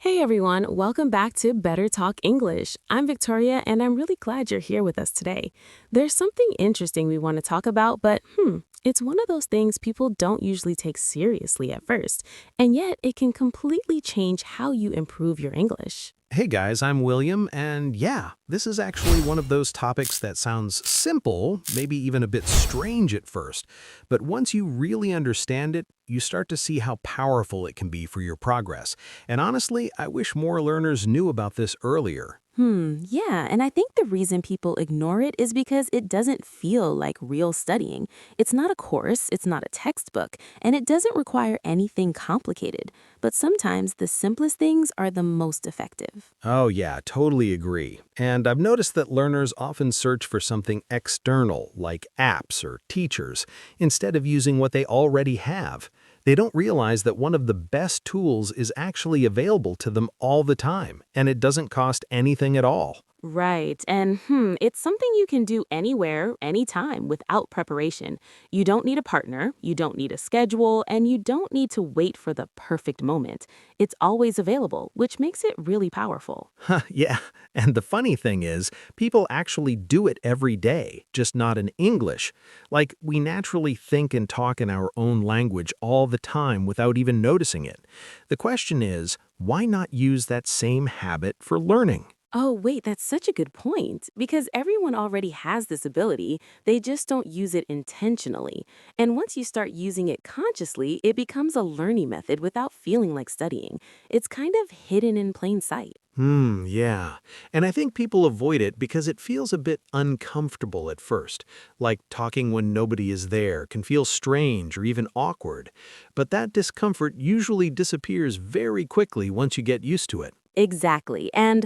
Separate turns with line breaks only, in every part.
Hey everyone, welcome back to Better Talk English. I'm Victoria and I'm really glad you're here with us today. There's something interesting we want to talk about, but it's one of those things people don't usually take seriously at first, and yet it can completely change how you improve your English.
Hey guys, I'm William, and yeah, this is actually one of those topics that sounds simple, maybe even a bit strange at first, but once you really understand it, you start to see how powerful it can be for your progress. And honestly, I wish more learners knew about this earlier.
Yeah, and I think the reason people ignore it is because it doesn't feel like real studying. It's not a course, it's not a textbook, and it doesn't require anything complicated. But sometimes the simplest things are the most effective.
Oh yeah, totally agree. And I've noticed that learners often search for something external, like apps or teachers, instead of using what they already have. They don't realize that one of the best tools is actually available to them all the time, and it doesn't cost anything at all.
Right. And it's something you can do anywhere, anytime, without preparation. You don't need a partner, you don't need a schedule, and you don't need to wait for the perfect moment. It's always available, which makes it really powerful.
Yeah, and the funny thing is, people actually do it every day, just not in English. Like, we naturally think and talk in our own language all the time without even noticing it. The question is, why not use that same habit for learning?
Oh, wait, that's such a good point. Because everyone already has this ability, they just don't use it intentionally. And once you start using it consciously, it becomes a learning method without feeling like studying. It's kind of hidden in plain sight.
Yeah. And I think people avoid it because it feels a bit uncomfortable at first. Like talking when nobody is there can feel strange or even awkward. But that discomfort usually disappears very quickly once you get used to it.
Exactly. And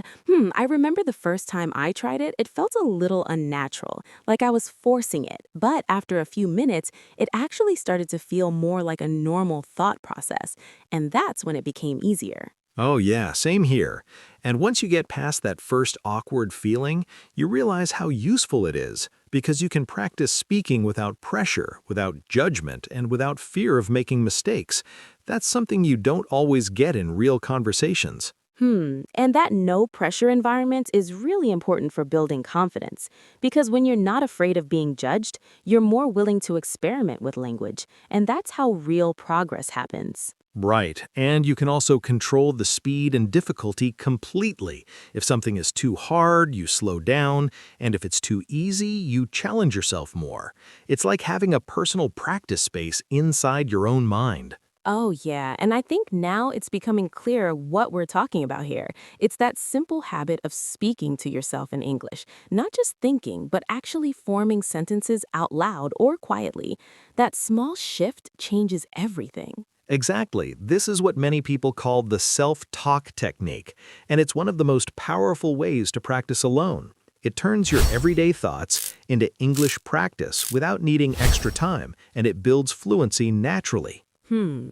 I remember the first time I tried it, it felt a little unnatural, like I was forcing it. But after a few minutes, it actually started to feel more like a normal thought process. And that's when it became easier.
Oh yeah, same here. And once you get past that first awkward feeling, you realize how useful it is because you can practice speaking without pressure, without judgment, and without fear of making mistakes. That's something you don't always get in real conversations.
And that no pressure environment is really important for building confidence. Because when you're not afraid of being judged, you're more willing to experiment with language. And that's how real progress happens.
Right, and you can also control the speed and difficulty completely. If something is too hard, you slow down, and if it's too easy, you challenge yourself more. It's like having a personal practice space inside your own mind.
Oh, yeah. And I think now it's becoming clear what we're talking about here. It's that simple habit of speaking to yourself in English, not just thinking, but actually forming sentences out loud or quietly. That small shift changes everything.
Exactly. This is what many people call the self-talk technique, and it's one of the most powerful ways to practice alone. It turns your everyday thoughts into English practice without needing extra time, and it builds fluency naturally.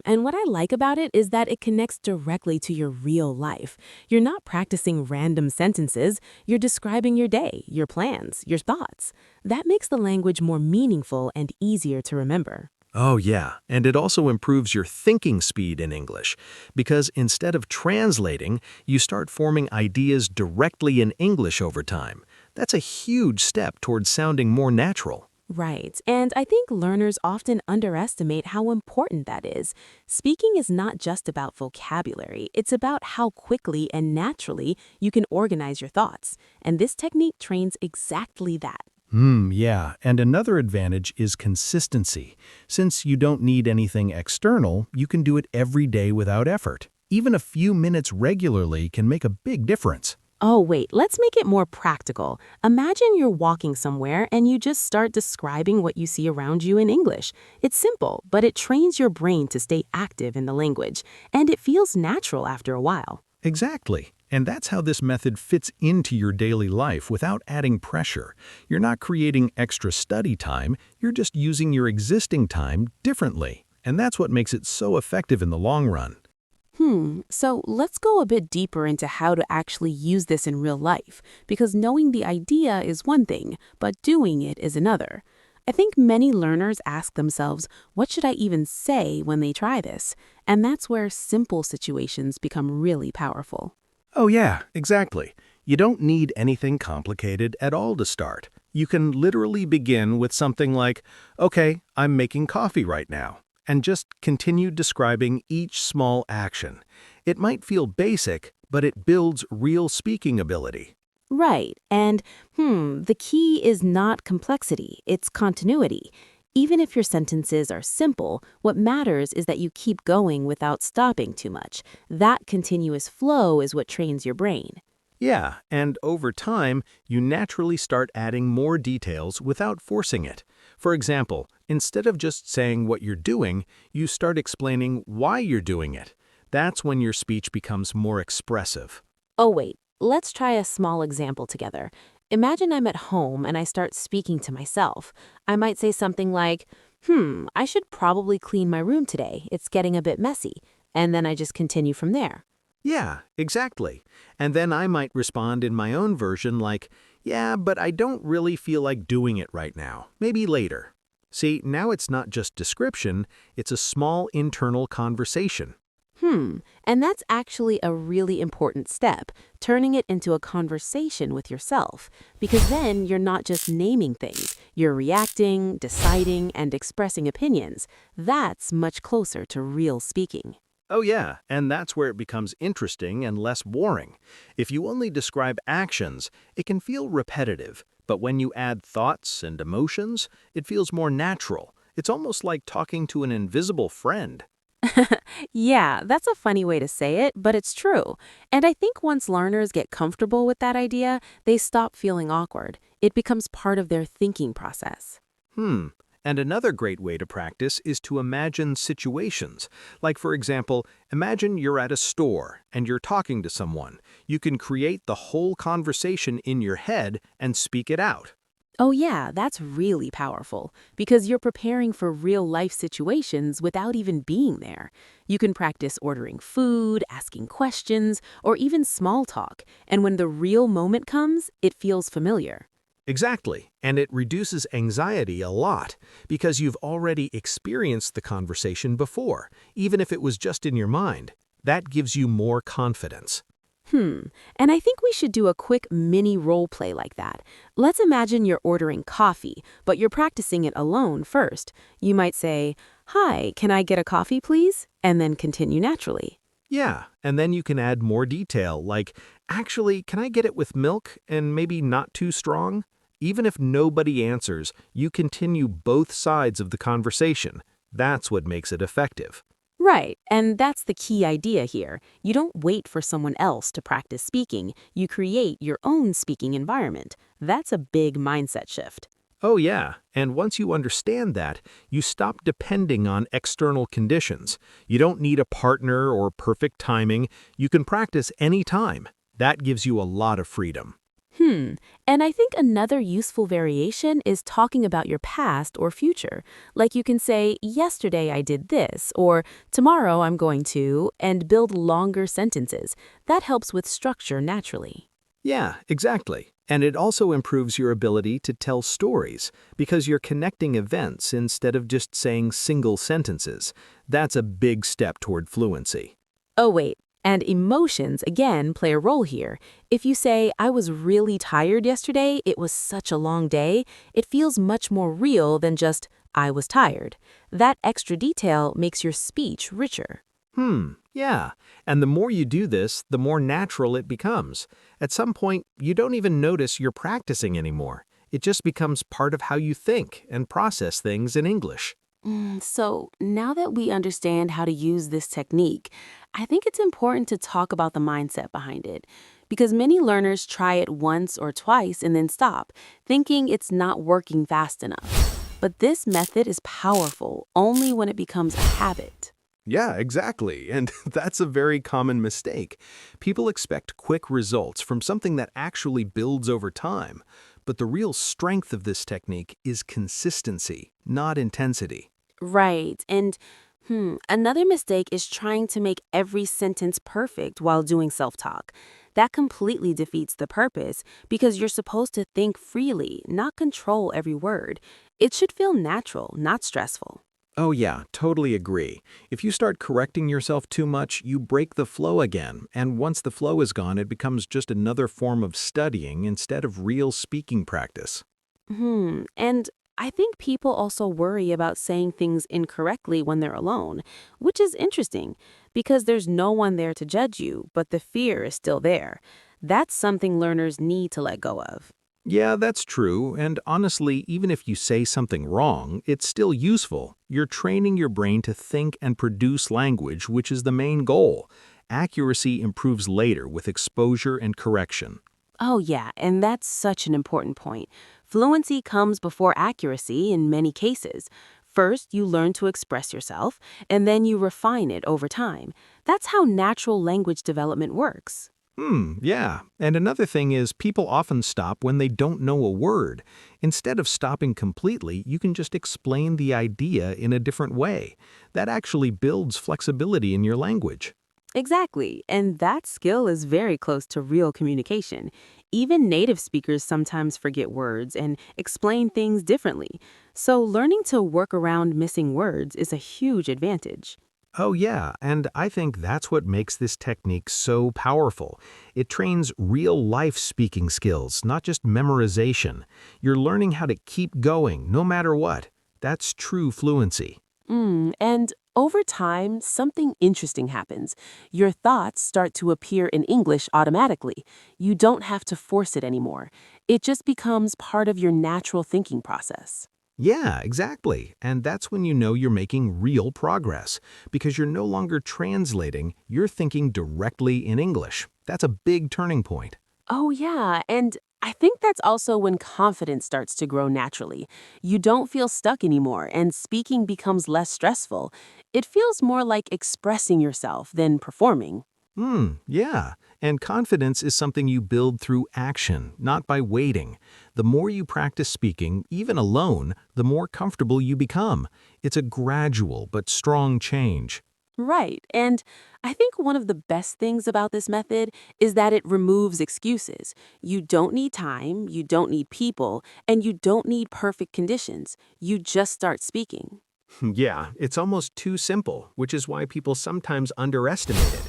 And what I like about it is that it connects directly to your real life. You're not practicing random sentences, you're describing your day, your plans, your thoughts. That makes the language more meaningful and easier to remember.
Oh yeah, and it also improves your thinking speed in English, because instead of translating, you start forming ideas directly in English over time. That's a huge step towards sounding more natural.
Right. And I think learners often underestimate how important that is. Speaking is not just about vocabulary, it's about how quickly and naturally you can organize your thoughts. And this technique trains exactly that.
Yeah, and another advantage is consistency. Since you don't need anything external, you can do it every day without effort. Even a few minutes regularly can make a big difference.
Oh, wait, let's make it more practical. Imagine you're walking somewhere and you just start describing what you see around you in English. It's simple, but it trains your brain to stay active in the language, and it feels natural after a while.
Exactly. And that's how this method fits into your daily life without adding pressure. You're not creating extra study time, you're just using your existing time differently. And that's what makes it so effective in the long run.
So let's go a bit deeper into how to actually use this in real life, because knowing the idea is one thing, but doing it is another. I think many learners ask themselves, what should I even say when they try this? And that's where simple situations become really powerful.
Oh yeah, exactly. You don't need anything complicated at all to start. You can literally begin with something like, okay, I'm making coffee right now, and just continue describing each small action. It might feel basic, but it builds real speaking ability.
Right. And, the key is not complexity, it's continuity. Even if your sentences are simple, what matters is that you keep going without stopping too much. That continuous flow is what trains your brain.
Yeah, and over time, you naturally start adding more details without forcing it. For example, instead of just saying what you're doing, you start explaining why you're doing it. That's when your speech becomes more expressive.
Oh, wait, let's try a small example together. Imagine I'm at home and I start speaking to myself. I might say something like, I should probably clean my room today. It's getting a bit messy. And then I just continue from there.
Yeah, exactly. And then I might respond in my own version like, yeah, but I don't really feel like doing it right now. Maybe later. See, now it's not just description, it's a small internal conversation.
And that's actually a really important step, turning it into a conversation with yourself. Because then you're not just naming things, you're reacting, deciding, and expressing opinions. That's much closer to real speaking.
Oh yeah, and that's where it becomes interesting and less boring. If you only describe actions, it can feel repetitive, but when you add thoughts and emotions, it feels more natural. It's almost like talking to an invisible friend.
Yeah, that's a funny way to say it, but it's true. And I think once learners get comfortable with that idea, they stop feeling awkward. It becomes part of their thinking process.
Hmm. And another great way to practice is to imagine situations. Like, for example, imagine you're at a store and you're talking to someone. You can create the whole conversation in your head and speak it out.
Oh, yeah, that's really powerful because you're preparing for real life situations without even being there. You can practice ordering food, asking questions, or even small talk. And when the real moment comes, it feels familiar.
Exactly, and it reduces anxiety a lot because you've already experienced the conversation before, even if it was just in your mind. That gives you more confidence.
And I think we should do a quick mini role play like that. Let's imagine you're ordering coffee, but you're practicing it alone first. You might say, "Hi, can I get a coffee, please?" And then continue naturally.
Yeah, and then you can add more detail, like, actually, can I get it with milk and maybe not too strong? Even if nobody answers, you continue both sides of the conversation. That's what makes it effective.
Right, and that's the key idea here. You don't wait for someone else to practice speaking, you create your own speaking environment. That's a big mindset shift.
Oh yeah, and once you understand that, you stop depending on external conditions. You don't need a partner or perfect timing. You can practice anytime. That gives you a lot of freedom.
And I think another useful variation is talking about your past or future. Like you can say, yesterday I did this, or tomorrow I'm going to, and build longer sentences. That helps with structure naturally.
Yeah, exactly. And it also improves your ability to tell stories because you're connecting events instead of just saying single sentences. That's a big step toward fluency.
Oh, wait. And emotions, again, play a role here. If you say, I was really tired yesterday, it was such a long day, it feels much more real than just, I was tired. That extra detail makes your speech richer.
Yeah. And the more you do this, the more natural it becomes. At some point, you don't even notice you're practicing anymore. It just becomes part of how you think and process things in English.
So now that we understand how to use this technique, I think it's important to talk about the mindset behind it. Because many learners try it once or twice and then stop, thinking it's not working fast enough. But this method is powerful only when it becomes a habit.
Yeah, exactly. And that's a very common mistake. People expect quick results from something that actually builds over time. But the real strength of this technique is consistency, not intensity.
Right. And another mistake is trying to make every sentence perfect while doing self talk. that completely defeats the purpose because you're supposed to think freely, not control every word. It should feel natural, not stressful.
Oh yeah, totally agree. If you start correcting yourself too much, you break the flow again, and once the flow is gone, it becomes just another form of studying instead of real speaking practice.
And I think people also worry about saying things incorrectly when they're alone, which is interesting because there's no one there to judge you, but the fear is still there. That's something learners need to let go of.
Yeah, that's true, and honestly, even if you say something wrong, it's still useful. You're training your brain to think and produce language, which is the main goal. Accuracy improves later with exposure and correction.
Oh, yeah, and that's such an important point. Fluency comes before accuracy in many cases. First, you learn to express yourself, and then you refine it over time. That's how natural language development works.
Yeah. And another thing is people often stop when they don't know a word. Instead of stopping completely, you can just explain the idea in a different way. That actually builds flexibility in your language.
Exactly, and that skill is very close to real communication. Even native speakers sometimes forget words and explain things differently. So, learning to work around missing words is a huge advantage.
Oh, yeah, and I think that's what makes this technique so powerful. It trains real life speaking skills, not just memorization. You're learning how to keep going no matter what. That's true fluency.
And over time, something interesting happens. Your thoughts start to appear in English automatically. You don't have to force it anymore. It just becomes part of your natural thinking process.
Yeah, exactly. And that's when you know you're making real progress, because you're no longer translating, you're thinking directly in English. That's a big turning point.
Oh, yeah. And I think that's also when confidence starts to grow naturally. You don't feel stuck anymore, and speaking becomes less stressful. It feels more like expressing yourself than performing.
Yeah. And confidence is something you build through action, not by waiting. The more you practice speaking, even alone, the more comfortable you become. It's a gradual but strong change.
Right. And I think one of the best things about this method is that it removes excuses. You don't need time, you don't need people, and you don't need perfect conditions. You just start speaking.
Yeah, it's almost too simple, which is why people sometimes underestimate it.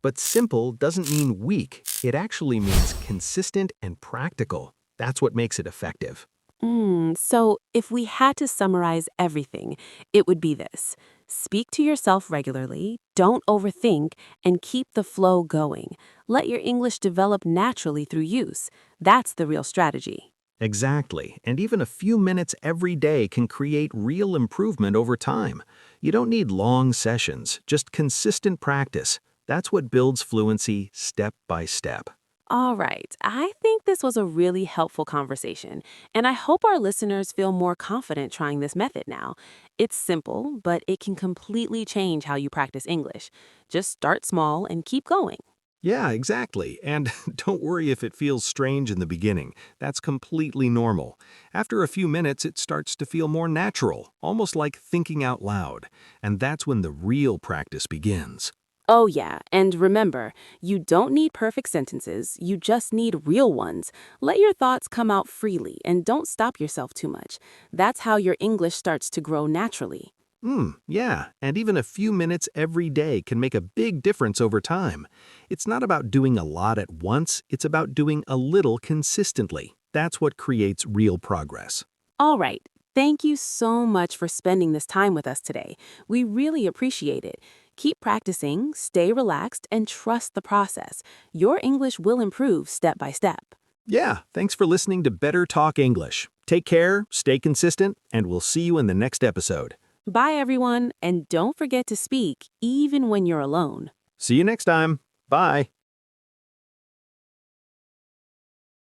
But simple doesn't mean weak. It actually means consistent and practical. That's what makes it effective.
So, if we had to summarize everything, it would be this: speak to yourself regularly, don't overthink, and keep the flow going. Let your English develop naturally through use. That's the real strategy.
Exactly, and even a few minutes every day can create real improvement over time. You don't need long sessions, just consistent practice. That's what builds fluency step by step.
All right, I think this was a really helpful conversation, and I hope our listeners feel more confident trying this method now. It's simple, but it can completely change how you practice English. Just start small and keep going.
Yeah, exactly. And don't worry if it feels strange in the beginning. That's completely normal. After a few minutes, it starts to feel more natural, almost like thinking out loud. And that's when the real practice begins.
Oh, yeah, and remember, you don't need perfect sentences, you just need real ones. Let your thoughts come out freely and don't stop yourself too much. That's how your English starts to grow naturally.
Yeah, and even a few minutes every day can make a big difference over time. It's not about doing a lot at once, it's about doing a little consistently. That's what creates real progress.
All right, thank you so much for spending this time with us today. We really appreciate it. Keep practicing, stay relaxed, and trust the process. Your English will improve step by step.
Yeah, thanks for listening to Better Talk English. Take care, stay consistent, and we'll see you in the next episode.
Bye, everyone, and don't forget to speak even when you're alone.
See you next time. Bye.